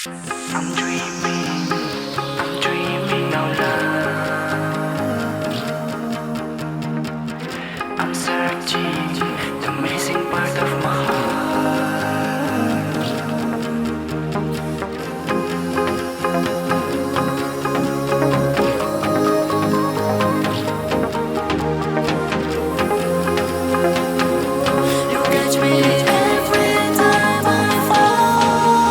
I'm dreaming out loud. I'm searching the missing part of my heart. You catch me every time I fall.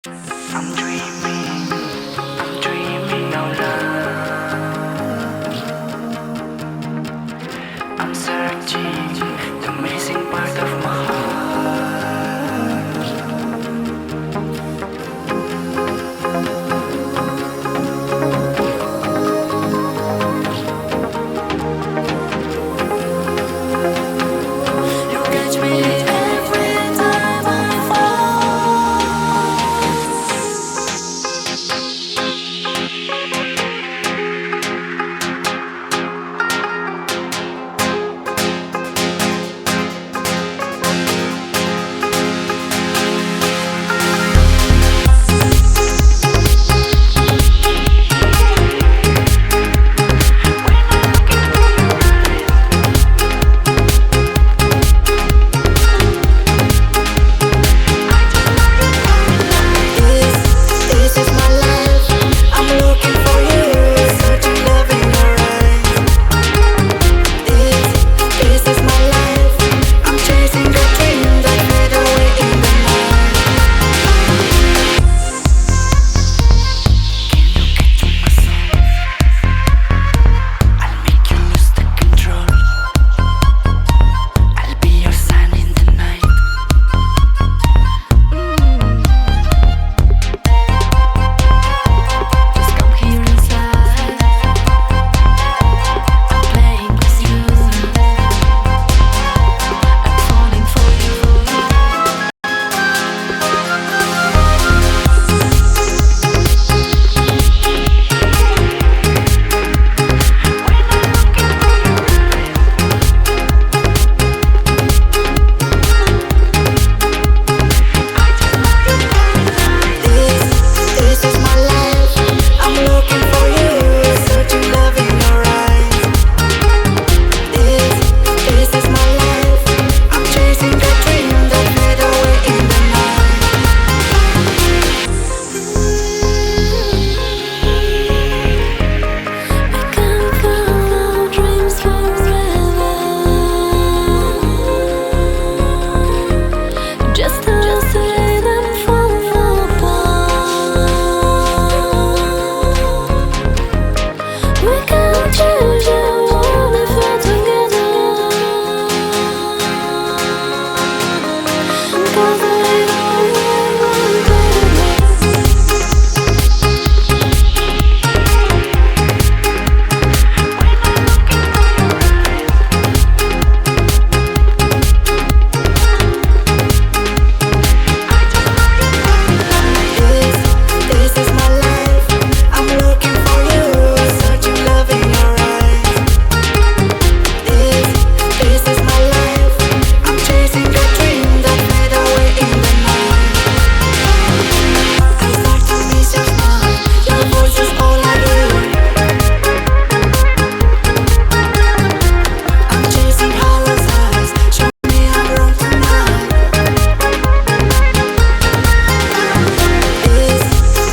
I'm dreaming out loud. I'm searching the missing part of my heart. You catch me every time I fall. This is my life. I'm looking for you, searching love in your eyes. This is my life. I'm chasing the dream that fade away in the night. Can you catch my soul? I'll make you lose the control. I'll be your sun in the night. Just come here inside. I'm playing with you. I'm falling for you. This is my life. I'm looking for you, searching love in your eyes. This is my life. I'm chasing the dream that fade away in the night. I can't follow dreams forever. Just to see them fall apart. We can't choose you only for together. 'Cause I know you want better. This is my life. I'm looking for you, searching love in your eyes. This is my life. I'm chasing the dream that fade away in the night. I start to miss your smile. Your voice is all I hear. I'm chasing hollow eyes. Show me I'm wrong tonight.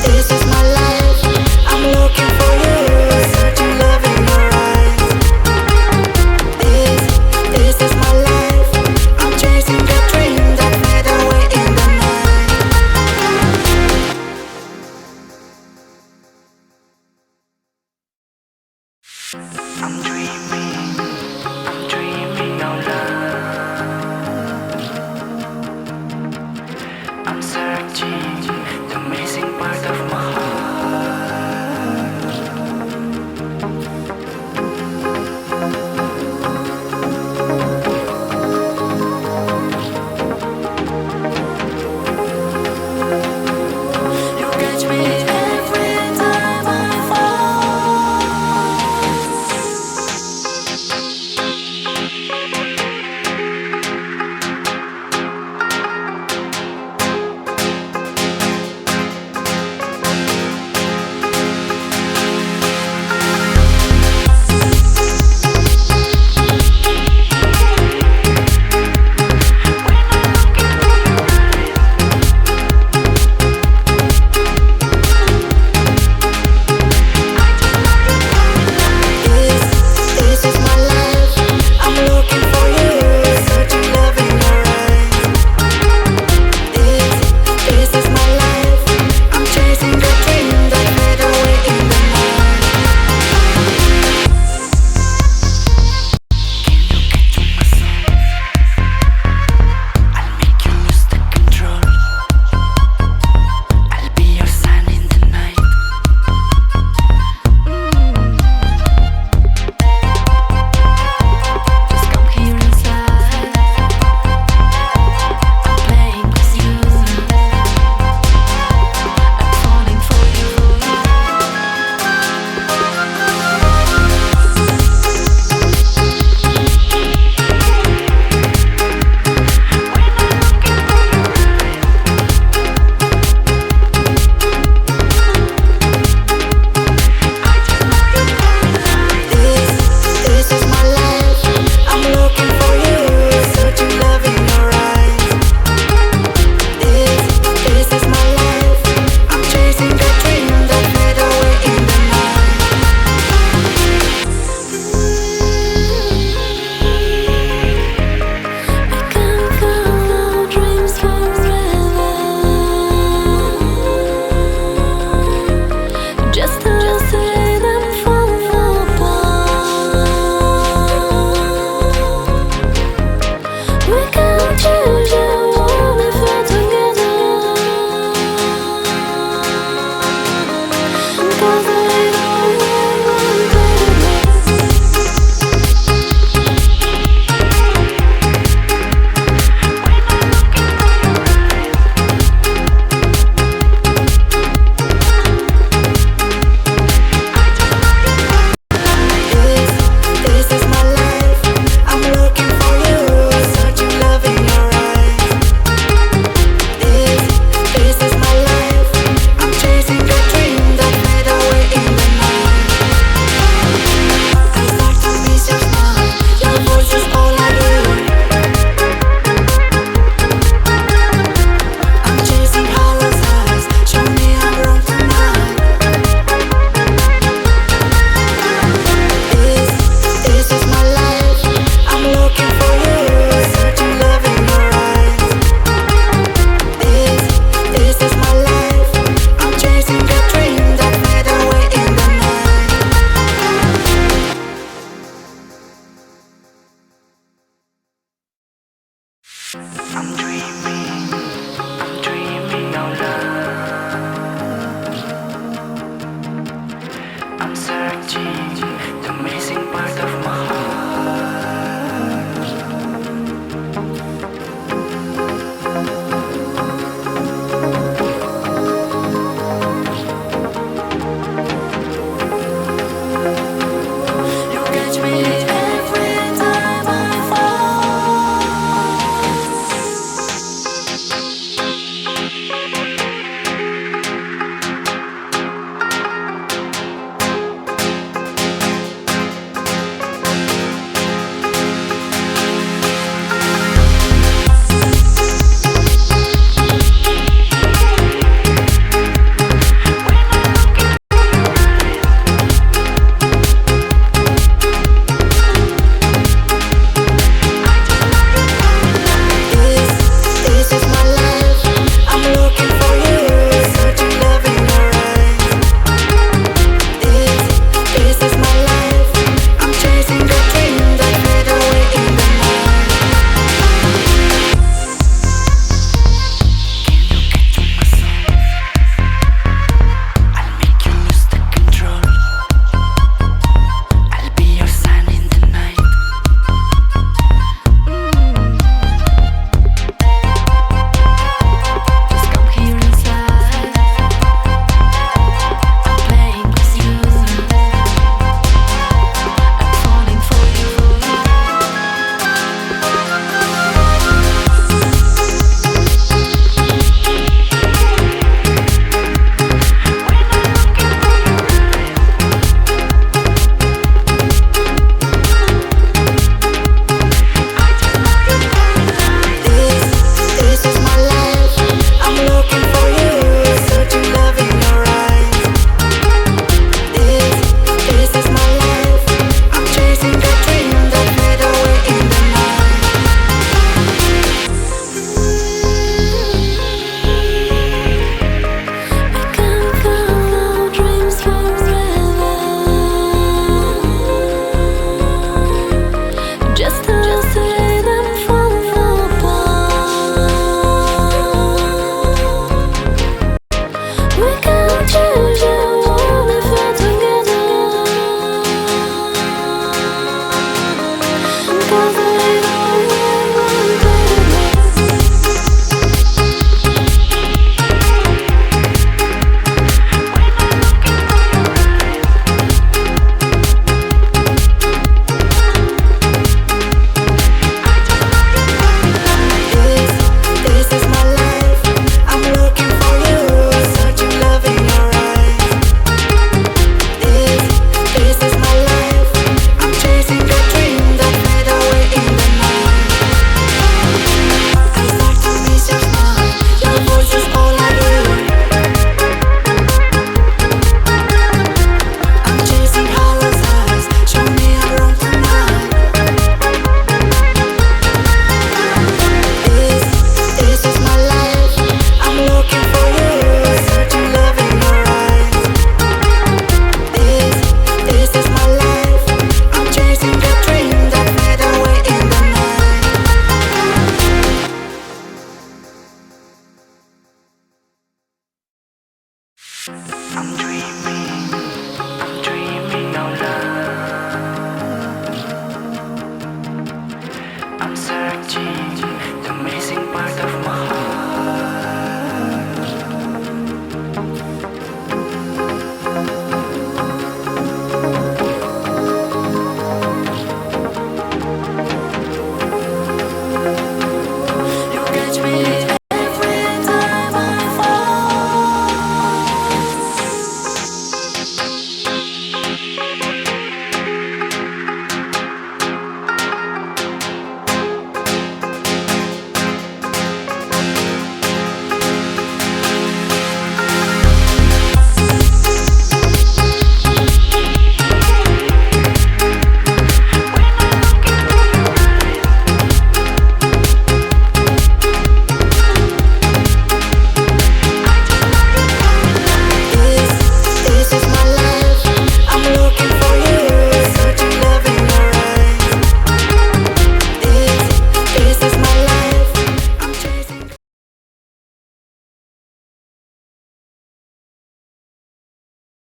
This is my life. I'm looking for you, searching love in your eyes. This is my life. I'm chasing the dream that fade away in the night. I'm dreaming out loud. I'm searching the missing part of my heart. You catch me every time I fall. change.